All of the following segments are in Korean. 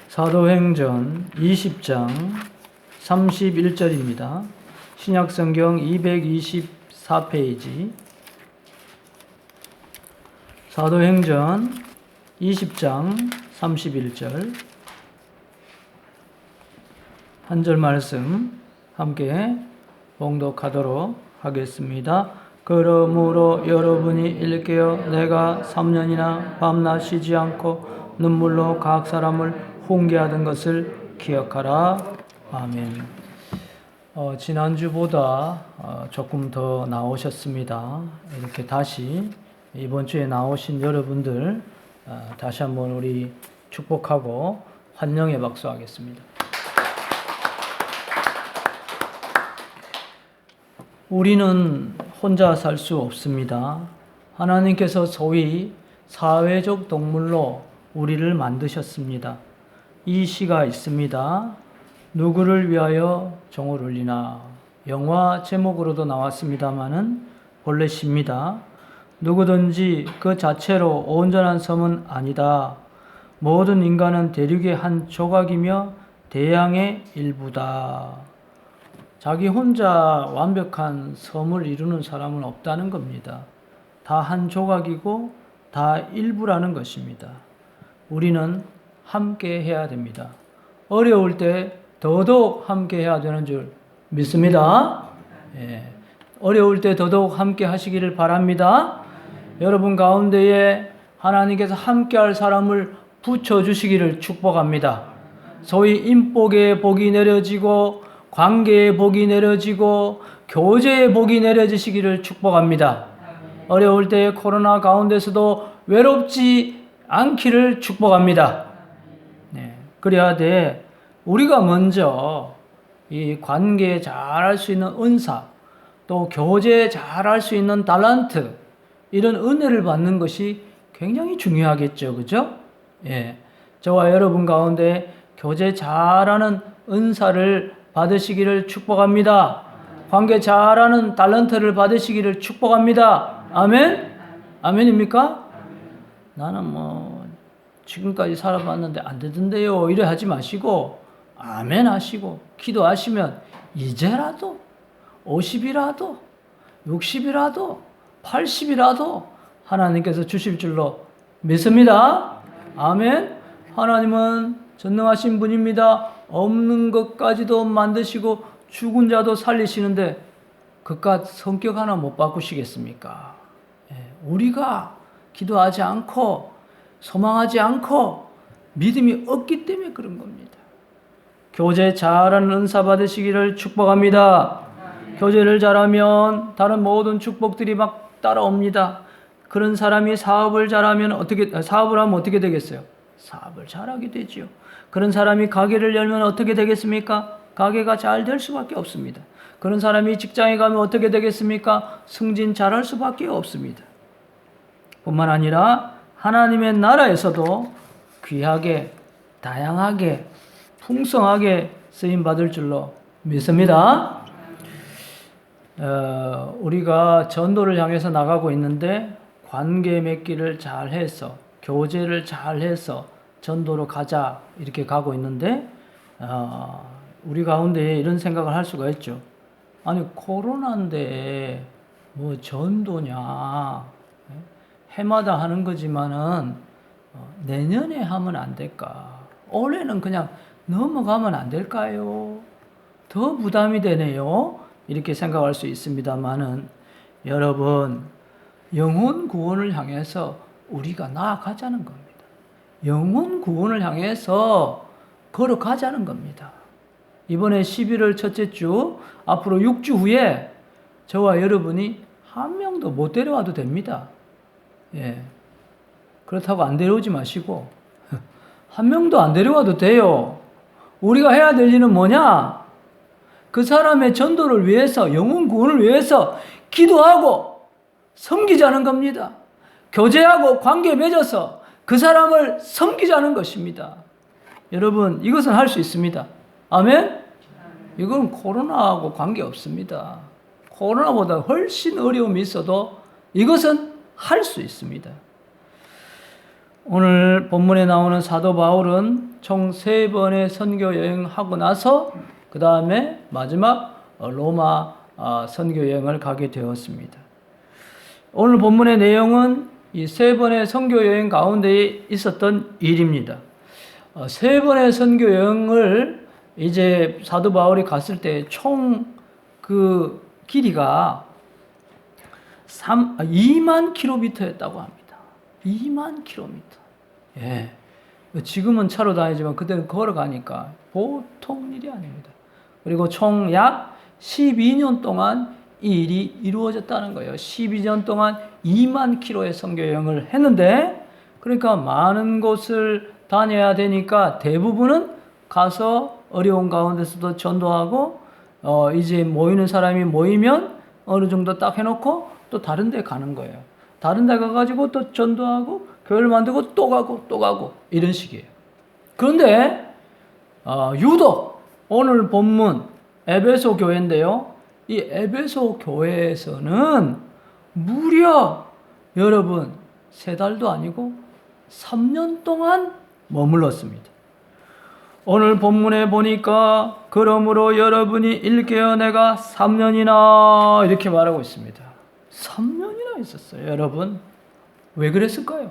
사도행전 20장 31절입니다. 신약성경 224페이지. 사도행전 20장 31절 한 절 말씀 함께 봉독하도록 하겠습니다. 그러므로 여러분이 일깨어 내가 3년이나 밤낮 쉬지 않고 눈물로 각 사람을 훈계하던 것을 기억하라. 아멘. 지난주보다 조금 더 나오셨습니다. 이렇게 다시 이번 주에 나오신 여러분들 다시 한번 우리 축복하고 환영의 박수하겠습니다. 우리는 혼자 살 수 없습니다. 하나님께서 소위 사회적 동물로 우리를 만드셨습니다. 이 시가 있습니다. 누구를 위하여 종을 울리나. 영화 제목으로도 나왔습니다마는 본래 시입니다. 누구든지 그 자체로 온전한 섬은 아니다. 모든 인간은 대륙의 한 조각이며 대양의 일부다. 자기 혼자 완벽한 섬을 이루는 사람은 없다는 겁니다. 다 한 조각이고 다 일부라는 것입니다. 우리는 함께 해야 됩니다. 어려울 때 더더욱 함께 해야 되는 줄 믿습니다. 어려울 때 더더욱 함께 하시기를 바랍니다. 여러분 가운데에 하나님께서 함께 할 사람을 붙여주시기를 축복합니다. 소위 인복의 복이 내려지고 관계의 복이 내려지고 교제의 복이 내려지시기를 축복합니다. 어려울 때 코로나 가운데서도 외롭지 않기를 축복합니다. 그래야 돼. 우리가 먼저 이 관계 잘할 수 있는 은사, 또 교제 잘할 수 있는 달란트, 이런 은혜를 받는 것이 굉장히 중요하겠죠. 그죠? 저와 여러분 가운데 교제 잘하는 은사를 받으시기를 축복합니다. 관계 잘하는 달란트를 받으시기를 축복합니다. 아멘? 아멘입니까? 나는 지금까지 살아봤는데 안 되던데요. 이래 하지 마시고 아멘 하시고 기도하시면 이제라도 50이라도 60이라도 80이라도 하나님께서 주실 줄로 믿습니다. 아멘. 하나님은 전능하신 분입니다. 없는 것까지도 만드시고 죽은 자도 살리시는데 그깟 성격 하나 못 바꾸시겠습니까? 우리가 기도하지 않고 소망하지 않고 믿음이 없기 때문에 그런 겁니다. 교제 잘하는 은사 받으시기를 축복합니다. 교제를 잘하면 다른 모든 축복들이 막 따라옵니다. 그런 사람이 사업을 하면 어떻게 되겠어요? 사업을 잘하게 되지요. 그런 사람이 가게를 열면 어떻게 되겠습니까? 가게가 잘 될 수밖에 없습니다. 그런 사람이 직장에 가면 어떻게 되겠습니까? 승진 잘할 수밖에 없습니다. 뿐만 아니라 하나님의 나라에서도 귀하게, 다양하게, 풍성하게 쓰임받을 줄로 믿습니다. 우리가 전도를 향해서 나가고 있는데 관계 맺기를 잘해서, 교제를 잘해서 전도로 가자 이렇게 가고 있는데 우리 가운데 이런 생각을 할 수가 있죠. 아니 코로나인데 뭐 전도냐, 해마다 하는 거지만은 내년에 하면 안 될까? 올해는 그냥 넘어가면 안 될까요? 더 부담이 되네요. 이렇게 생각할 수 있습니다만은 여러분, 영혼 구원을 향해서 우리가 나아가자는 겁니다. 영혼 구원을 향해서 걸어가자는 겁니다. 이번에 11월 첫째 주, 앞으로 6주 후에 저와 여러분이 한 명도 못 데려와도 됩니다. 그렇다고 안 데려오지 마시고 한 명도 안 데려와도 돼요. 우리가 해야 될 일은 뭐냐? 그 사람의 전도를 위해서, 영혼 구원을 위해서 기도하고 섬기자는 겁니다. 교제하고 관계 맺어서 그 사람을 섬기자는 것입니다. 여러분, 이것은 할 수 있습니다. 아멘? 이건 코로나하고 관계없습니다. 코로나보다 훨씬 어려움이 있어도 이것은 할 수 있습니다. 오늘 본문에 나오는 사도 바울은 총 3번의 선교 여행하고 나서 그 다음에 마지막 로마 선교 여행을 가게 되었습니다. 오늘 본문의 내용은 이 3번의 선교 여행 가운데 있었던 일입니다. 3번의 선교 여행을 이제 사도 바울이 갔을 때 총 그 길이가 2만 킬로미터였다고 합니다. 2만 킬로미터. 예. 지금은 차로 다니지만 그때는 걸어가니까 보통 일이 아닙니다. 그리고 총 약 12년 동안 이 일이 이루어졌다는 거예요. 12년 동안 2만 킬로의 선교 여행을 했는데, 그러니까 많은 곳을 다녀야 되니까 대부분은 가서 어려운 가운데서도 전도하고, 이제 모이는 사람이 모이면 어느 정도 딱 해놓고 또 다른 데 가는 거예요. 다른 데 가가지고 또 전도하고 교회를 만들고 또 가고 이런 식이에요. 그런데 유독 오늘 본문 에베소 교회인데요. 이 에베소 교회에서는 무려 여러분 3달도 아니고 3년 동안 머물렀습니다. 오늘 본문에 보니까 그러므로 여러분이 일깨어 내가 3년이나 이렇게 말하고 있습니다. 3년이나 있었어요. 여러분 왜 그랬을까요?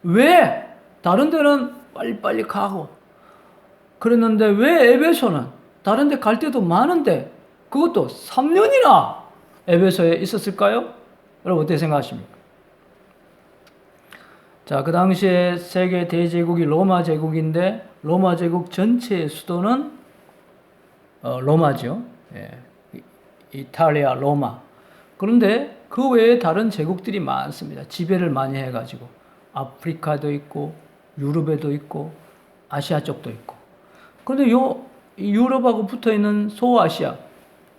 왜 다른 데는 빨리빨리 가고 그랬는데 왜 에베소는 다른 데 갈 때도 많은데 그것도 3년이나 에베소에 있었을까요? 여러분 어떻게 생각하십니까? 자, 그 당시에 세계 대제국이 로마 제국인데 로마 제국 전체의 수도는 로마죠. 예. 이탈리아 로마. 그런데 그 외에 다른 제국들이 많습니다. 지배를 많이 해가지고 아프리카도 있고 유럽에도 있고 아시아 쪽도 있고. 그런데 유럽하고 붙어 있는 소아시아,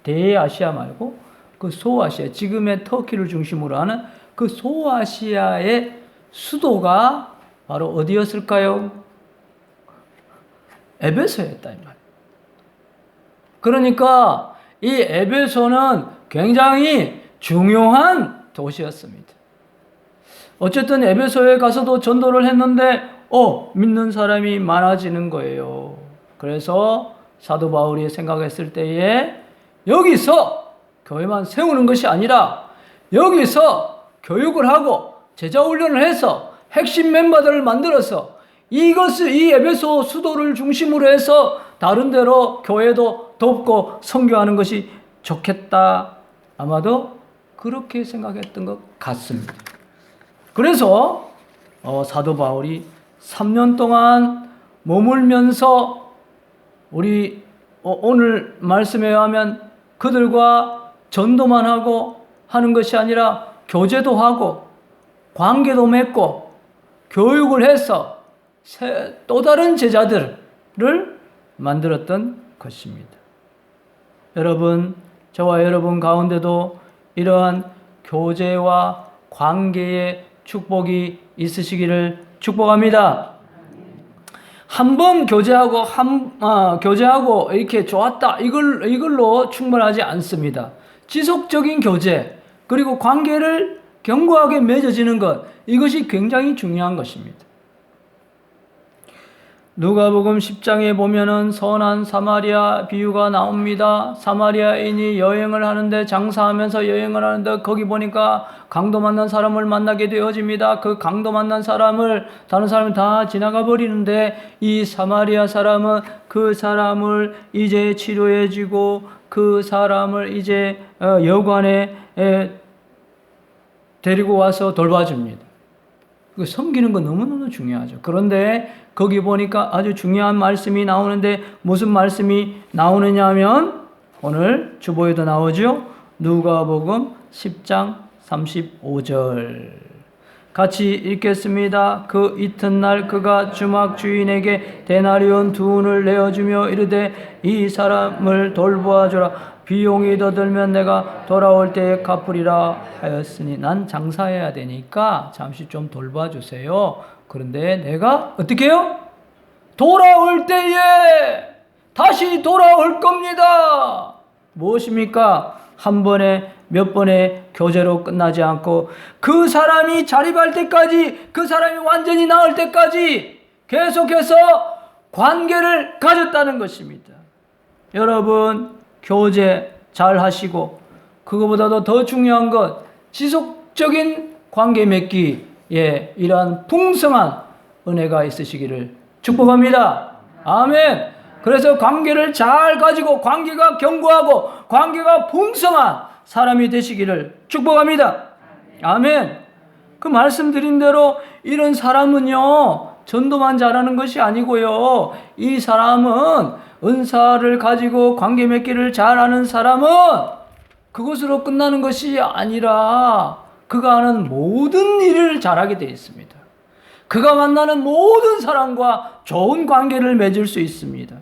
대아시아 말고 그 소아시아, 지금의 터키를 중심으로 하는 그 소아시아의 수도가 바로 어디였을까요? 에베소였다 이 말이에요. 그러니까 이 에베소는 굉장히 중요한 도시였습니다. 어쨌든 에베소에 가서도 전도를 했는데 믿는 사람이 많아지는 거예요. 그래서 사도 바울이 생각했을 때에 여기서 교회만 세우는 것이 아니라 여기서 교육을 하고 제자 훈련을 해서 핵심 멤버들을 만들어서 이 에베소 수도를 중심으로 해서 다른 데로 교회도 돕고 선교하는 것이 좋겠다. 아마도 그렇게 생각했던 것 같습니다. 그래서 사도 바울이 3년 동안 머물면서 우리 오늘 말씀에 의하면 그들과 전도만 하고 하는 것이 아니라 교제도 하고 관계도 맺고 교육을 해서 또 다른 제자들을 만들었던 것입니다. 여러분, 저와 여러분 가운데도 이러한 교제와 관계의 축복이 있으시기를 축복합니다. 한 번 교제하고 이렇게 좋았다 이걸로 충분하지 않습니다. 지속적인 교제 그리고 관계를 견고하게 맺어지는 것, 이것이 굉장히 중요한 것입니다. 누가복음 10장에 보면은 선한 사마리아 비유가 나옵니다. 사마리아인이 여행을 하는데 장사하면서 여행을 하는데 거기 보니까 강도 만난 사람을 만나게 되어집니다. 그 강도 만난 사람을 다른 사람이 다 지나가 버리는데 이 사마리아 사람은 그 사람을 이제 치료해주고 그 사람을 이제 여관에 데리고 와서 돌봐줍니다. 섬기는 건 너무너무 중요하죠. 그런데 거기 보니까 아주 중요한 말씀이 나오는데 무슨 말씀이 나오느냐 하면 오늘 주보에도 나오죠. 누가복음 10장 35절 같이 읽겠습니다. 그 이튿날 그가 주막 주인에게 데나리온 2은을 내어주며 이르되 이 사람을 돌보아주라. 비용이 더 들면 내가 돌아올 때에 갚으리라 하였으니 난 장사해야 되니까 잠시 좀 돌봐주세요. 그런데 내가 어떻게 해요? 돌아올 때에 다시 돌아올 겁니다. 무엇입니까? 한 번에 몇 번의 교제로 끝나지 않고 그 사람이 자립할 때까지, 그 사람이 완전히 나을 때까지 계속해서 관계를 가졌다는 것입니다. 여러분, 교제 잘 하시고, 그거보다도 더 중요한 것, 지속적인 관계 맺기에 이러한 풍성한 은혜가 있으시기를 축복합니다. 아멘. 그래서 관계를 잘 가지고 관계가 견고하고 관계가 풍성한 사람이 되시기를 축복합니다. 아멘. 그 말씀드린 대로 이런 사람은요, 전도만 잘하는 것이 아니고요, 이 사람은 은사를 가지고 관계 맺기를 잘하는 사람은 그것으로 끝나는 것이 아니라 그가 하는 모든 일을 잘하게 되어 있습니다. 그가 만나는 모든 사람과 좋은 관계를 맺을 수 있습니다.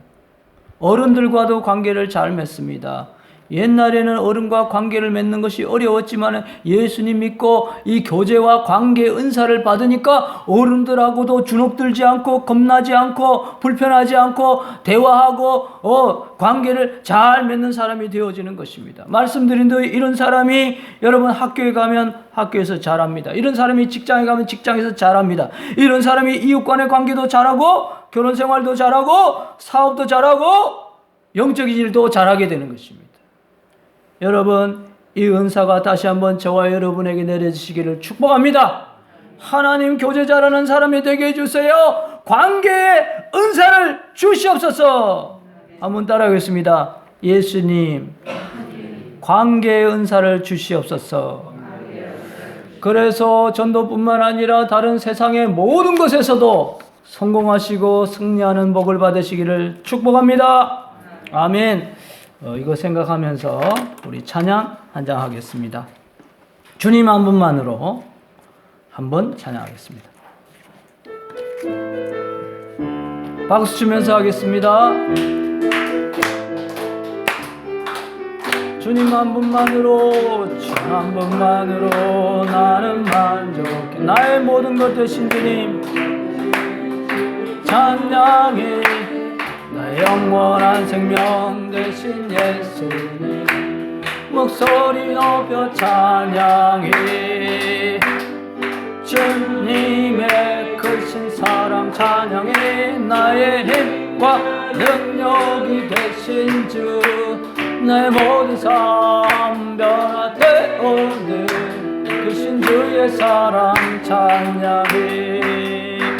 어른들과도 관계를 잘 맺습니다. 옛날에는 어른과 관계를 맺는 것이 어려웠지만 예수님 믿고 이 교제와 관계 은사를 받으니까 어른들하고도 주눅들지 않고 겁나지 않고 불편하지 않고 대화하고 관계를 잘 맺는 사람이 되어지는 것입니다. 말씀드린 대로 이런 사람이 여러분 학교에 가면 학교에서 잘합니다. 이런 사람이 직장에 가면 직장에서 잘합니다. 이런 사람이 이웃 간의 관계도 잘하고 결혼 생활도 잘하고 사업도 잘하고 영적인 일도 잘하게 되는 것입니다. 여러분, 이 은사가 다시 한번 저와 여러분에게 내려주시기를 축복합니다. 하나님 교제 잘하는 사람이 되게 해주세요. 관계의 은사를 주시옵소서. 한번 따라하겠습니다. 예수님, 관계의 은사를 주시옵소서. 그래서 전도뿐만 아니라 다른 세상의 모든 것에서도 성공하시고 승리하는 복을 받으시기를 축복합니다. 아멘. 이거 생각하면서 우리 찬양 한 장 하겠습니다. 주님 한 분만으로 한번 찬양하겠습니다. 박수 치면서 하겠습니다. 주님 한 분만으로, 주님 한 분만으로 나는 만족해. 나의 모든 것 되신 주님 찬양해. 나의 영원한 생명 되신 예수님 목소리 높여 찬양해. 주님의 크신 사랑 찬양해. 나의 힘과 능력이 되신 주, 나의 모든 삶 변화되오늘 크신 주의 사랑 찬양해.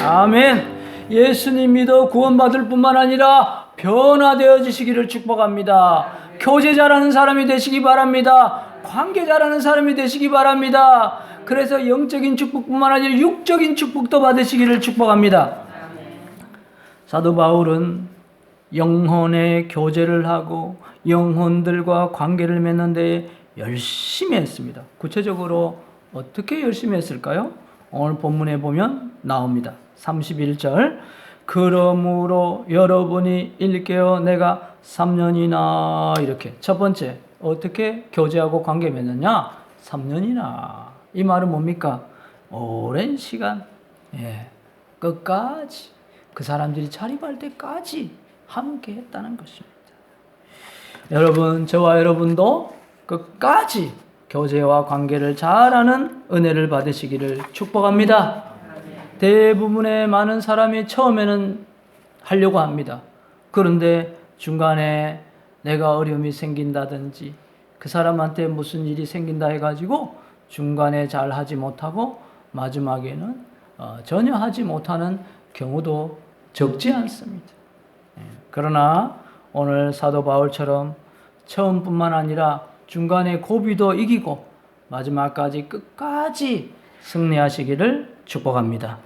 아멘. 예수님 믿어 구원받을 뿐만 아니라 변화되어지시기를 축복합니다. 교제 잘하는 사람이 되시기 바랍니다. 관계 잘하는 사람이 되시기 바랍니다. 그래서 영적인 축복뿐만 아니라 육적인 축복도 받으시기를 축복합니다. 사도 바울은 영혼의 교제를 하고 영혼들과 관계를 맺는 데 열심히 했습니다. 구체적으로 어떻게 열심히 했을까요? 오늘 본문에 보면 나옵니다. 31절, 그러므로 여러분이 일깨어 내가 3년이나, 이렇게 첫 번째 어떻게 교제하고 관계 맺느냐? 3년이나. 이 말은 뭡니까? 오랜 시간, 끝까지 그 사람들이 자립할 때까지 함께 했다는 것입니다. 여러분, 저와 여러분도 끝까지 교제와 관계를 잘하는 은혜를 받으시기를 축복합니다. 대부분의 많은 사람이 처음에는 하려고 합니다. 그런데 중간에 내가 어려움이 생긴다든지 그 사람한테 무슨 일이 생긴다 해가지고 중간에 잘 하지 못하고 마지막에는 전혀 하지 못하는 경우도 적지 않습니다. 그러나 오늘 사도 바울처럼 처음뿐만 아니라 중간에 고비도 이기고 마지막까지 끝까지 승리하시기를 축복합니다.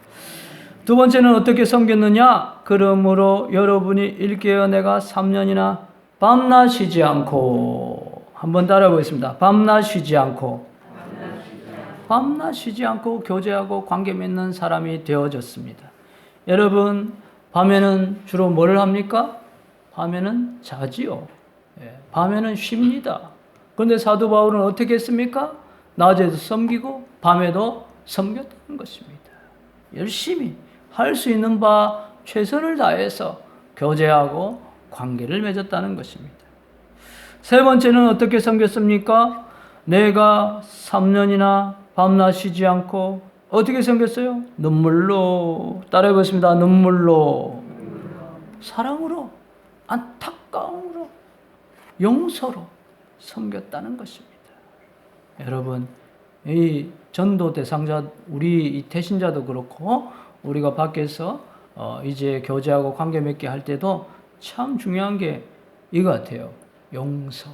두 번째는 어떻게 섬겼느냐? 그러므로 여러분이 일깨어 내가 3년이나 밤낮 쉬지 않고, 한번 따라해 보겠습니다. 밤낮 쉬지 않고, 밤낮 쉬지 않고 교제하고 관계 맺는 사람이 되어졌습니다. 여러분, 밤에는 주로 뭐를 합니까? 밤에는 자지요. 밤에는 쉽니다. 그런데 사도 바울은 어떻게 했습니까? 낮에도 섬기고 밤에도 섬겼다는 것입니다. 열심히 할 수 있는 바 최선을 다해서 교제하고 관계를 맺었다는 것입니다. 세 번째는 어떻게 섬겼습니까? 내가 3년이나 밤낮 쉬지 않고 어떻게 섬겼어요? 눈물로. 따라해보겠습니다. 눈물로. 사랑으로, 안타까움으로, 용서로 섬겼다는 것입니다. 여러분, 이 전도 대상자, 우리 이 태신자도 그렇고 우리가 밖에서 이제 교제하고 관계 맺게 할 때도 참 중요한 게 이거 같아요. 용서.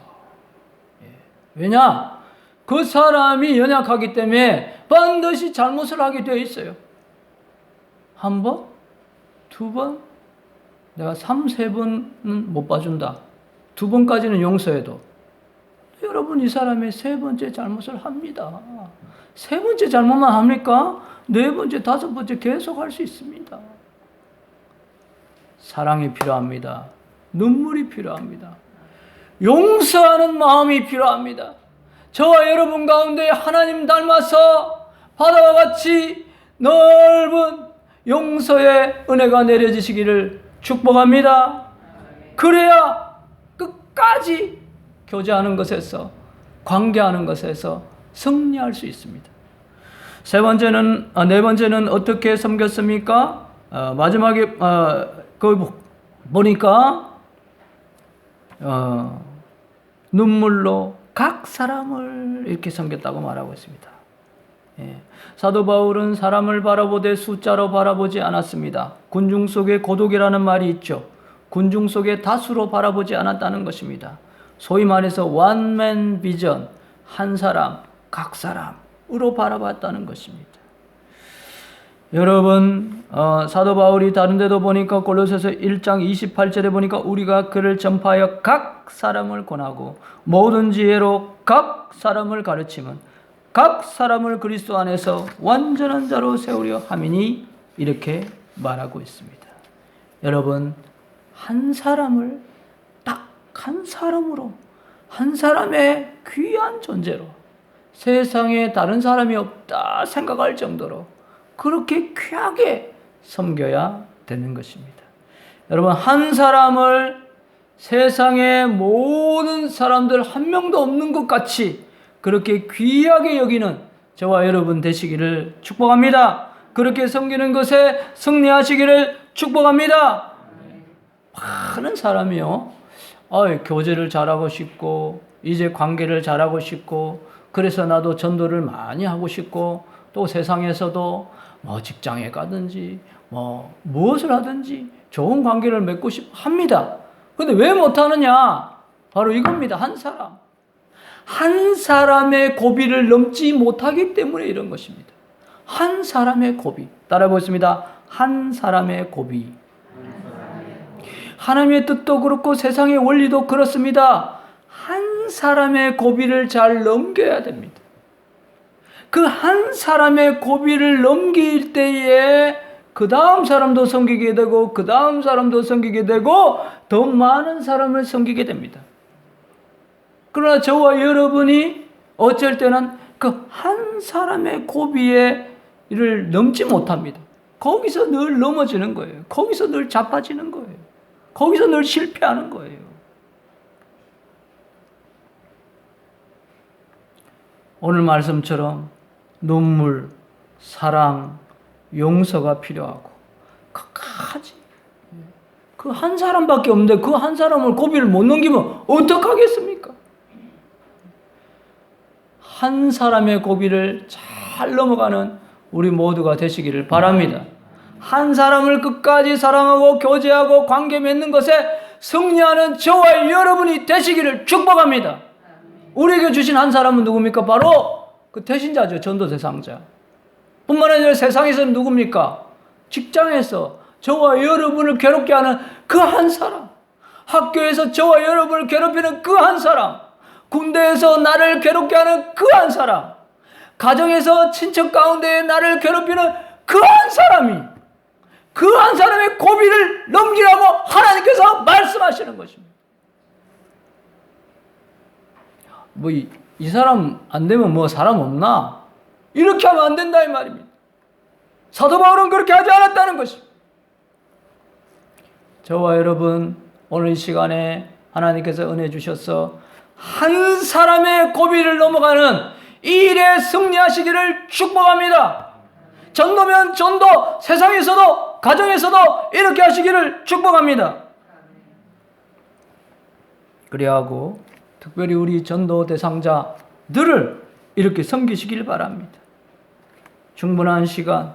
왜냐? 그 사람이 연약하기 때문에 반드시 잘못을 하게 되어 있어요. 한 번, 두 번, 내가 3-4번은 못 봐준다. 2번까지는 용서해도 여러분 이 사람의 3번째 잘못을 합니다. 3번째 잘못만 합니까? 4번째, 5번째 계속 할 수 있습니다. 사랑이 필요합니다. 눈물이 필요합니다. 용서하는 마음이 필요합니다. 저와 여러분 가운데 하나님 닮아서 바다와 같이 넓은 용서의 은혜가 내려지시기를 축복합니다. 그래야 끝까지 교제하는 것에서, 관계하는 것에서 승리할 수 있습니다. 네 번째는 어떻게 섬겼습니까? 마지막에 보니까 눈물로 각 사람을 이렇게 섬겼다고 말하고 있습니다. 사도 바울은 사람을 바라보되 숫자로 바라보지 않았습니다. 군중 속에 고독이라는 말이 있죠. 군중 속에 다수로 바라보지 않았다는 것입니다. 소위 말해서 원맨 비전, 한 사람, 각 사람으로 바라봤다는 것입니다. 여러분, 사도 바울이 다른 데도 보니까 골로새서 1장 28절에 보니까 우리가 그를 전파하여 각 사람을 권하고 모든 지혜로 각 사람을 가르치면 각 사람을 그리스도 안에서 완전한 자로 세우려 함이니 이렇게 말하고 있습니다. 여러분, 한 사람을 딱 한 사람으로, 한 사람의 귀한 존재로, 세상에 다른 사람이 없다 생각할 정도로 그렇게 귀하게 섬겨야 되는 것입니다. 여러분, 한 사람을 세상의 모든 사람들 한 명도 없는 것 같이 그렇게 귀하게 여기는 저와 여러분 되시기를 축복합니다. 그렇게 섬기는 것에 승리하시기를 축복합니다. 많은 사람이요, 교제를 잘하고 싶고 이제 관계를 잘하고 싶고 그래서 나도 전도를 많이 하고 싶고 또 세상에서도 직장에 가든지 무엇을 하든지 좋은 관계를 맺고 합니다. 근데 왜 못하느냐? 바로 이겁니다. 한 사람의 고비를 넘지 못하기 때문에 이런 것입니다. 한 사람의 고비. 따라 보겠습니다. 한 사람의 고비. 하나님의 뜻도 그렇고 세상의 원리도 그렇습니다. 한 사람의 고비를 잘 넘겨야 됩니다. 그 한 사람의 고비를 넘길 때에 그 다음 사람도 섬기게 되고 그 다음 사람도 섬기게 되고 더 많은 사람을 섬기게 됩니다. 그러나 저와 여러분이 어쩔 때는 그 한 사람의 고비를 넘지 못합니다. 거기서 늘 넘어지는 거예요. 거기서 늘 자빠지는 거예요. 거기서 늘 실패하는 거예요. 오늘 말씀처럼 눈물, 사랑, 용서가 필요하고 끝까지 그 한 사람밖에 없는데 그 한 사람을 고비를 못 넘기면 어떡하겠습니까? 한 사람의 고비를 잘 넘어가는 우리 모두가 되시기를 바랍니다. 한 사람을 끝까지 사랑하고 교제하고 관계 맺는 것에 승리하는 저와 여러분이 되시기를 축복합니다. 우리에게 주신 한 사람은 누굽니까? 바로 그 대신자죠. 전도 대상자. 뿐만 아니라 세상에서는 누굽니까? 직장에서 저와 여러분을 괴롭게 하는 그 한 사람, 학교에서 저와 여러분을 괴롭히는 그 한 사람, 군대에서 나를 괴롭게 하는 그 한 사람, 가정에서 친척 가운데 나를 괴롭히는 그 한 사람이 그 한 사람의 고비를 넘기라고 하나님께서 말씀하시는 것입니다. 이 사람 안 되면 사람 없나? 이렇게 하면 안 된다 이 말입니다. 사도 바울은 그렇게 하지 않았다는 것입니다. 저와 여러분 오늘 이 시간에 하나님께서 은혜 주셔서 한 사람의 고비를 넘어가는 이 일에 승리하시기를 축복합니다. 전도면 전도, 세상에서도 가정에서도 이렇게 하시기를 축복합니다. 그리하고 특별히 우리 전도 대상자들을 이렇게 섬기시길 바랍니다. 충분한 시간,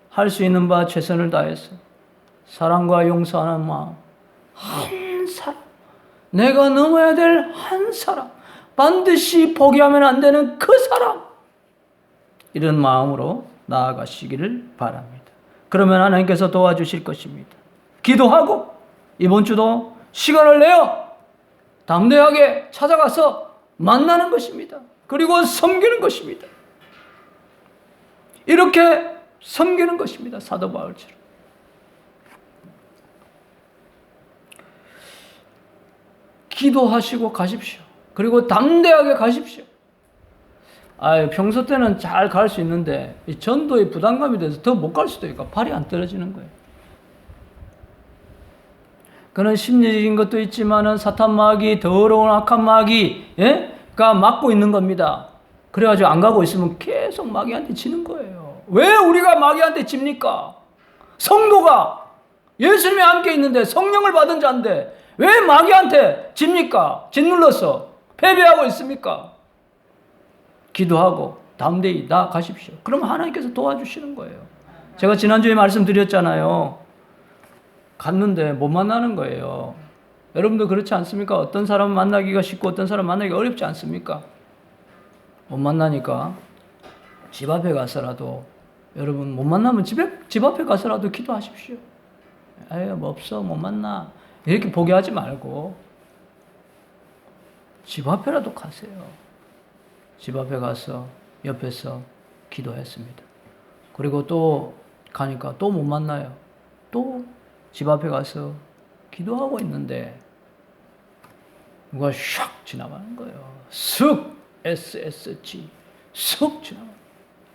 할 수 있는 바 최선을 다해서 사랑과 용서하는 마음, 한 사람, 내가 넘어야 될 한 사람, 반드시 포기하면 안 되는 그 사람, 이런 마음으로 나아가시기를 바랍니다. 그러면 하나님께서 도와주실 것입니다. 기도하고 이번 주도 시간을 내어 담대하게 찾아가서 만나는 것입니다. 그리고 섬기는 것입니다. 이렇게 섬기는 것입니다. 사도 바울처럼. 기도하시고 가십시오. 그리고 담대하게 가십시오. 평소 때는 잘 갈 수 있는데 이 전도의 부담감이 돼서 더 못 갈 수도 있고 발이 안 떨어지는 거예요. 그는 심리적인 것도 있지만은 사탄 마귀, 더러운 악한 마귀가 막고 있는 겁니다. 그래가지고 안 가고 있으면 계속 마귀한테 지는 거예요. 왜 우리가 마귀한테 집니까? 성도가 예수님이 함께 있는데 성령을 받은 자인데 왜 마귀한테 집니까? 짓눌러서 패배하고 있습니까? 기도하고 담대히 나아가십시오. 그럼 하나님께서 도와주시는 거예요. 제가 지난주에 말씀드렸잖아요. 갔는데 못 만나는 거예요. 여러분도 그렇지 않습니까? 어떤 사람 만나기가 쉽고 어떤 사람 만나기가 어렵지 않습니까? 못 만나니까 집 앞에 가서라도, 여러분 못 만나면 집 앞에 가서라도 기도하십시오. 뭐 없어, 못 만나, 이렇게 포기하지 말고 집 앞에라도 가세요. 집 앞에 가서 옆에서 기도했습니다. 그리고 또 가니까 또 못 만나요. 또 집 앞에 가서 기도하고 있는데 누가 샥 지나가는 거예요. 쓱 SSG 쓱 지나가.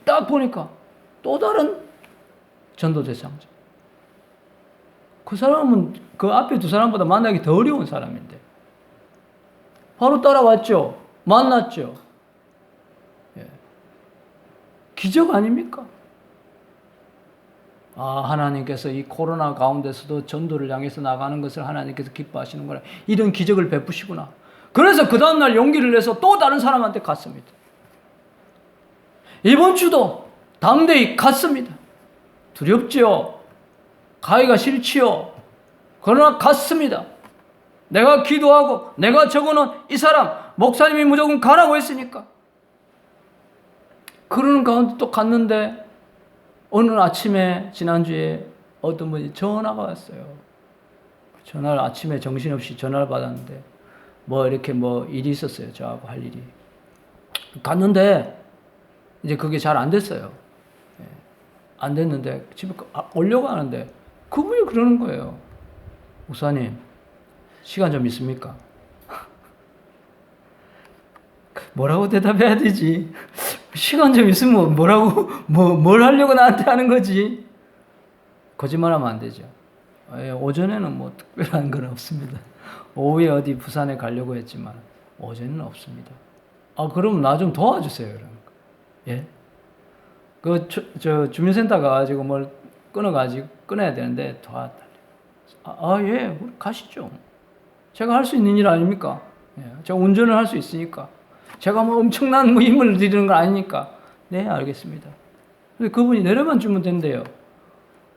딱 보니까 또 다른 전도 대상자. 그 사람은 그 앞에 두 사람보다 만나기 더 어려운 사람인데 바로 따라왔죠. 만났죠. 기적 아닙니까? 하나님께서 이 코로나 가운데서도 전도를 향해서 나가는 것을 하나님께서 기뻐하시는구나. 이런 기적을 베푸시구나. 그래서 그 다음날 용기를 내서 또 다른 사람한테 갔습니다. 이번 주도 담대히 갔습니다. 두렵지요. 가기가 싫지요. 그러나 갔습니다. 내가 기도하고 내가 적어놓은 이 사람, 목사님이 무조건 가라고 했으니까. 그러는 가운데 또 갔는데 어느 아침에 지난주에 어떤 분이 전화가 왔어요. 전화를 아침에 정신없이 전화를 받았는데 이렇게 일이 있었어요. 저하고 할 일이. 갔는데 이제 그게 잘 안 됐어요. 안 됐는데 집에 오려고 하는데 그분이 그러는 거예요. 목사님, 시간 좀 있습니까? 뭐라고 대답해야 되지? 시간 좀 있으면 뭐라고, 뭘 하려고 나한테 하는 거지? 거짓말하면 안 되죠. 오전에는 특별한 건 없습니다. 오후에 어디 부산에 가려고 했지만, 오전에는 없습니다. 그럼 나 좀 도와주세요. 이러는 거. 예? 주민센터 가가지고 뭘 끊어야 되는데, 도와달래요. 예, 가시죠. 제가 할 수 있는 일 아닙니까? 예, 제가 운전을 할 수 있으니까. 제가 엄청난 힘을 들이는 건 아니니까. 네, 알겠습니다. 근데 그분이 내려만 주면 된대요.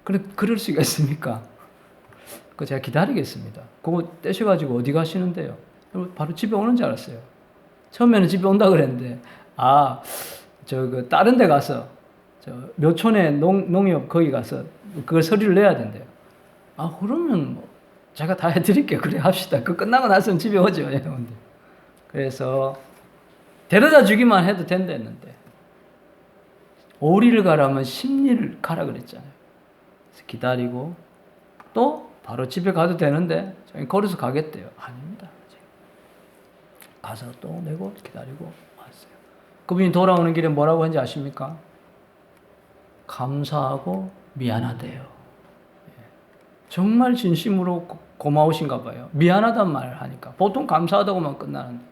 그럴 수가 있습니까? 제가 기다리겠습니다. 그거 떼셔가지고 어디 가시는데요? 바로 집에 오는 줄 알았어요. 처음에는 집에 온다 그랬는데, 다른 데 가서, 묘촌에 농협 거기 가서 그걸 서류를 내야 된대요. 그러면 제가 다 해드릴게요. 그래, 합시다. 끝나고 나서는 집에 오죠. 그래서, 데려다 주기만 해도 된다 했는데 5리를 가라면 10리를 가라 그랬잖아요. 그래서 기다리고 또 바로 집에 가도 되는데 걸어서 가겠대요. 아닙니다. 가서 또 내고 기다리고 왔어요. 그분이 돌아오는 길에 뭐라고 했는지 아십니까? 감사하고 미안하대요. 정말 진심으로 고마우신가 봐요. 미안하단 말을 하니까. 보통 감사하다고만 끝나는데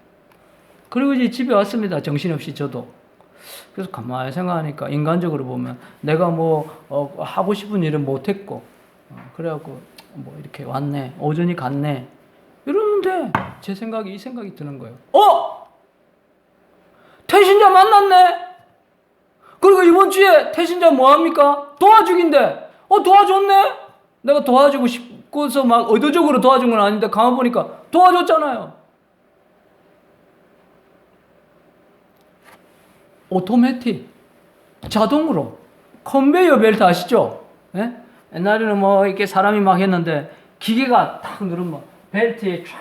그리고 이제 집에 왔습니다. 정신없이 저도. 그래서 가만히 생각하니까 인간적으로 보면 내가 하고 싶은 일은 못했고, 그래갖고 이렇게 왔네. 오전이 갔네. 이러는데 제 생각이 이 생각이 드는 거예요. 태신자 만났네? 그리고 이번 주에 태신자 뭐합니까? 도와주기인데, 도와줬네? 내가 도와주고 싶고서 막 의도적으로 도와준 건 아닌데 가만 보니까 도와줬잖아요. 오토매틱, 자동으로. 컨베이어 벨트 아시죠? 예? 옛날에는 이렇게 사람이 막 했는데 기계가 딱 누르면 벨트에 쫙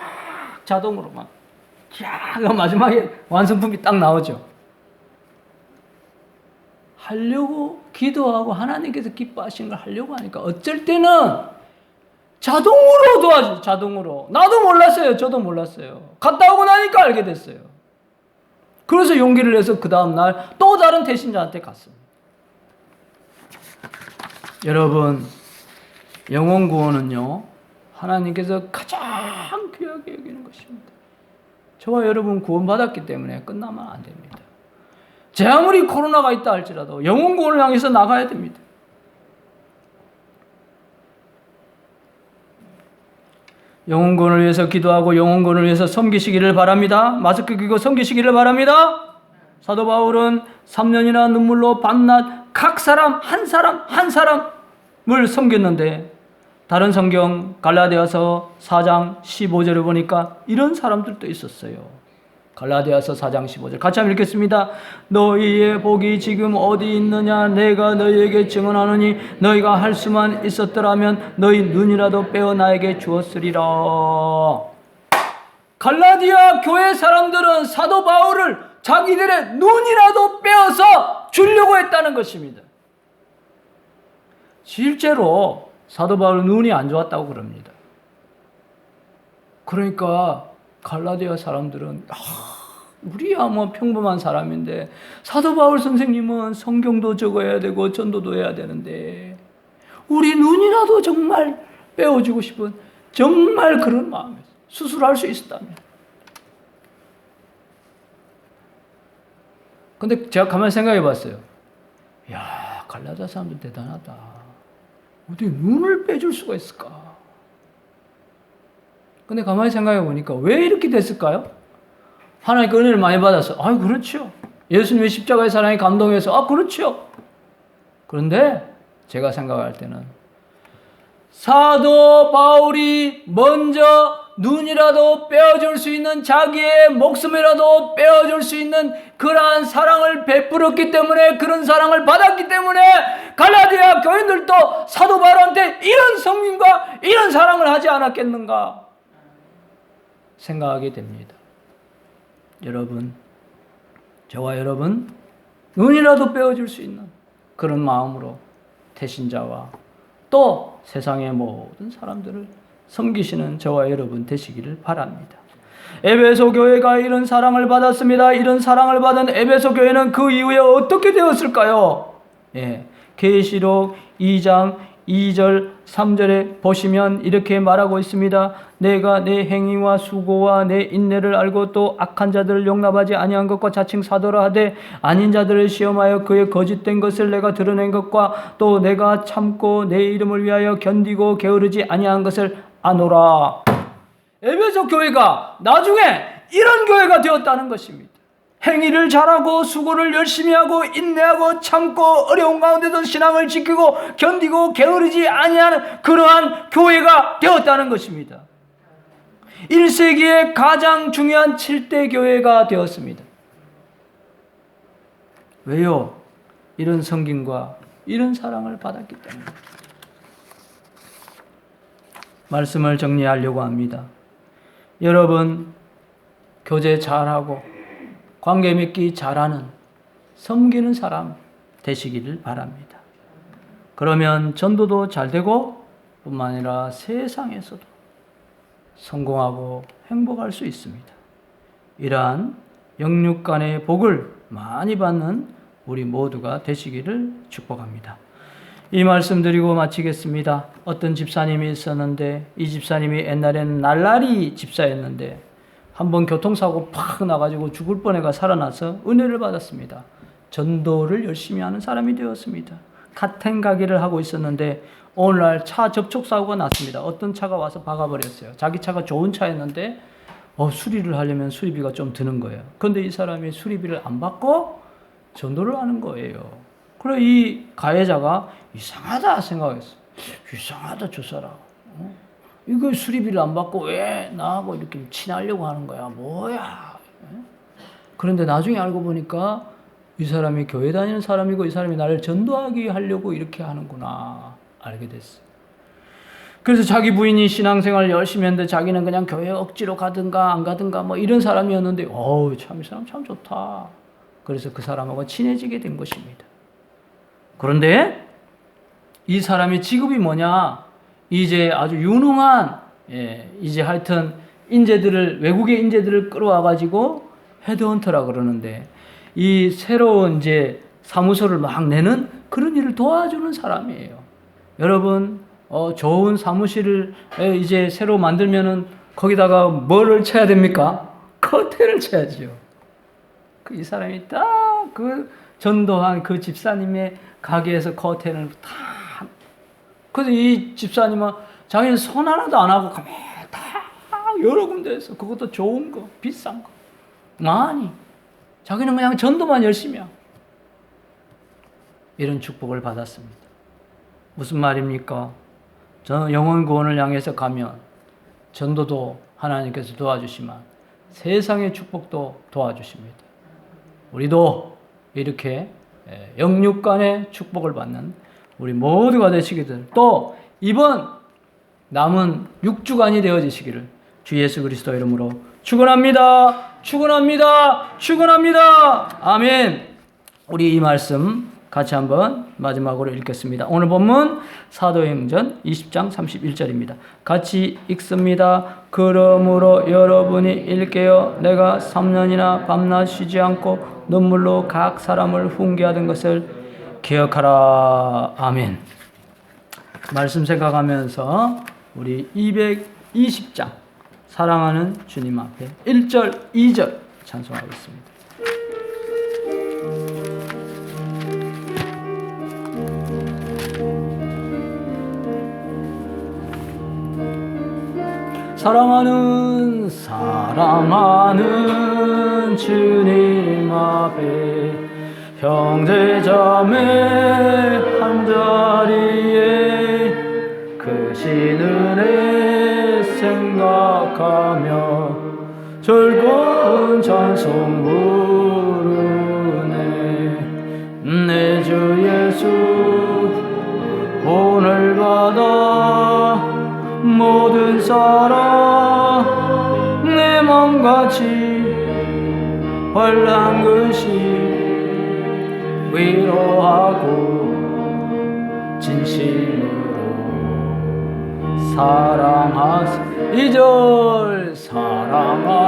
자동으로 마지막에 완성품이 딱 나오죠. 하려고 기도하고 하나님께서 기뻐하시는 걸 하려고 하니까 어쩔 때는 자동으로 도와줘. 자동으로. 나도 몰랐어요. 저도 몰랐어요. 갔다 오고 나니까 알게 됐어요. 그래서 용기를 내서 그 다음날 또 다른 태신자한테 갔습니다. 여러분, 영혼 구원은요, 하나님께서 가장 귀하게 여기는 것입니다. 저와 여러분 구원받았기 때문에 끝나면 안 됩니다. 제 아무리 코로나가 있다 할지라도 영혼 구원을 향해서 나가야 됩니다. 영혼 구원을 위해서 기도하고 영혼 구원을 위해서 섬기시기를 바랍니다. 마스크 끼고 섬기시기를 바랍니다. 사도 바울은 3년이나 눈물로 밤낮 각 사람 한 사람을 섬겼는데 다른 성경 갈라디아서 4장 15절을 보니까 이런 사람들도 있었어요. 갈라디아서 4장 15절 같이 한번 읽겠습니다. 너희의 복이 지금 어디 있느냐? 내가 너희에게 증언하노니 너희가 할 수만 있었더라면 너희 눈이라도 빼어 나에게 주었으리라. 갈라디아 교회 사람들은 사도 바울을 자기들의 눈이라도 빼어서 주려고 했다는 것입니다. 실제로 사도 바울은 눈이 안 좋았다고 그럽니다. 그러니까 갈라디아 사람들은 우리야 평범한 사람인데 사도 바울 선생님은 성경도 적어야 되고 전도도 해야 되는데 우리 눈이라도 정말 빼어주고 싶은 정말 그런 마음이었어요. 수술할 수 있었다면. 근데 제가 가만히 생각해 봤어요. 야, 갈라디아 사람들 대단하다. 어떻게 눈을 빼줄 수가 있을까? 근데 가만히 생각해 보니까 왜 이렇게 됐을까요? 하나님께 은혜를 많이 받아서, 그렇죠. 예수님의 십자가의 사랑에 감동해서, 그렇죠. 그런데 제가 생각할 때는 사도 바울이 먼저 눈이라도 빼어줄 수 있는 자기의 목숨이라도 빼어줄 수 있는 그러한 사랑을 베풀었기 때문에 그런 사랑을 받았기 때문에 갈라디아 교인들도 사도 바울한테 이런 성민과 이런 사랑을 하지 않았겠는가 생각하게 됩니다. 여러분, 저와 여러분 눈이라도 빼어줄 수 있는 그런 마음으로 태신자와 또 세상의 모든 사람들을 섬기시는 저와 여러분 되시기를 바랍니다. 에베소 교회가 이런 사랑을 받았습니다. 이런 사랑을 받은 에베소 교회는 그 이후에 어떻게 되었을까요? 계시록 2장 2절 3절에 보시면 이렇게 말하고 있습니다. 내가 내 행위와 수고와 내 인내를 알고 또 악한 자들을 용납하지 아니한 것과 자칭 사도라 하되 아닌 자들을 시험하여 그의 거짓된 것을 내가 드러낸 것과 또 내가 참고 내 이름을 위하여 견디고 게으르지 아니한 것을 아노라. 에베소 교회가 나중에 이런 교회가 되었다는 것입니다. 행위를 잘하고 수고를 열심히 하고 인내하고 참고 어려운 가운데도 신앙을 지키고 견디고 게으르지 아니하는 그러한 교회가 되었다는 것입니다. 1세기의 가장 중요한 7대 교회가 되었습니다. 왜요? 이런 성김과 이런 사랑을 받았기 때문에. 말씀을 정리하려고 합니다. 여러분, 교제 잘하고 관계 맺기 잘하는 섬기는 사람 되시기를 바랍니다. 그러면 전도도 잘 되고 뿐만 아니라 세상에서도 성공하고 행복할 수 있습니다. 이러한 영육 간의 복을 많이 받는 우리 모두가 되시기를 축복합니다. 이 말씀 드리고 마치겠습니다. 어떤 집사님이 있었는데 이 집사님이 옛날에는 날라리 집사였는데 한번 교통사고 팍 나가지고 죽을 뻔해가 살아나서 은혜를 받았습니다. 전도를 열심히 하는 사람이 되었습니다. 같은 가게를 하고 있었는데 오늘날 차 접촉사고가 났습니다. 어떤 차가 와서 박아버렸어요. 자기 차가 좋은 차였는데 수리를 하려면 수리비가 좀 드는 거예요. 그런데 이 사람이 수리비를 안 받고 전도를 하는 거예요. 그래 이 가해자가 이상하다 생각했어. 이상하다 저 사람. 이거 수리비를 안 받고 왜 나하고 이렇게 친하려고 하는 거야? 뭐야? 그런데 나중에 알고 보니까 이 사람이 교회 다니는 사람이고 이 사람이 나를 전도하게 하려고 이렇게 하는구나 알게 됐어요. 그래서 자기 부인이 신앙생활을 열심히 했는데 자기는 그냥 교회 억지로 가든가 안 가든가 뭐 이런 사람이었는데 참 이 사람 참 좋다. 그래서 그 사람하고 친해지게 된 것입니다. 그런데 이 사람의 직업이 뭐냐? 이제 아주 유능한 이제 하여튼 외국의 인재들을 끌어와 가지고 헤드헌터라 그러는데 이 새로운 이제 사무소를 막 내는 그런 일을 도와주는 사람이에요. 여러분 좋은 사무실을 이제 새로 만들면은 거기다가 뭐를 쳐야 됩니까? 커튼을 쳐야지요. 이 사람이 딱 그 전도한 그 집사님의 가게에서 커튼을 다. 그래서 이 집사님은 자기는 손 하나도 안 하고 가만히 다 여러 군데에서 그것도 좋은 거, 비싼 거. 아니, 자기는 그냥 전도만 열심히 하고. 이런 축복을 받았습니다. 무슨 말입니까? 저는 영혼 구원을 향해서 가면 전도도 하나님께서 도와주시면 세상의 축복도 도와주십니다. 우리도 이렇게 영육간의 축복을 받는 우리 모두가 되시기를 또 이번 남은 6주간이 되어지시기를 주 예수 그리스도 이름으로 축원합니다. 축원합니다. 축원합니다. 아멘. 우리 이 말씀 같이 한번 마지막으로 읽겠습니다. 오늘 본문 사도행전 20장 31절입니다. 같이 읽습니다. 그러므로 여러분이 일깨어 내가 3년이나 밤낮 쉬지 않고 눈물로 각 사람을 훈계하던 것을 기억하라. 아멘. 말씀 생각하면서 우리 220장 사랑하는 주님 앞에 1절, 2절 찬송하겠습니다. 사랑하는 주님 앞에 형제자매 한자리에 크신 은혜 생각하며 즐거운 찬송 부르네. 내 주 예수 오늘 받아 모든 사랑 내 맘같이 환난 것이 위로하고 진심으로 사랑하세. 2절 사랑하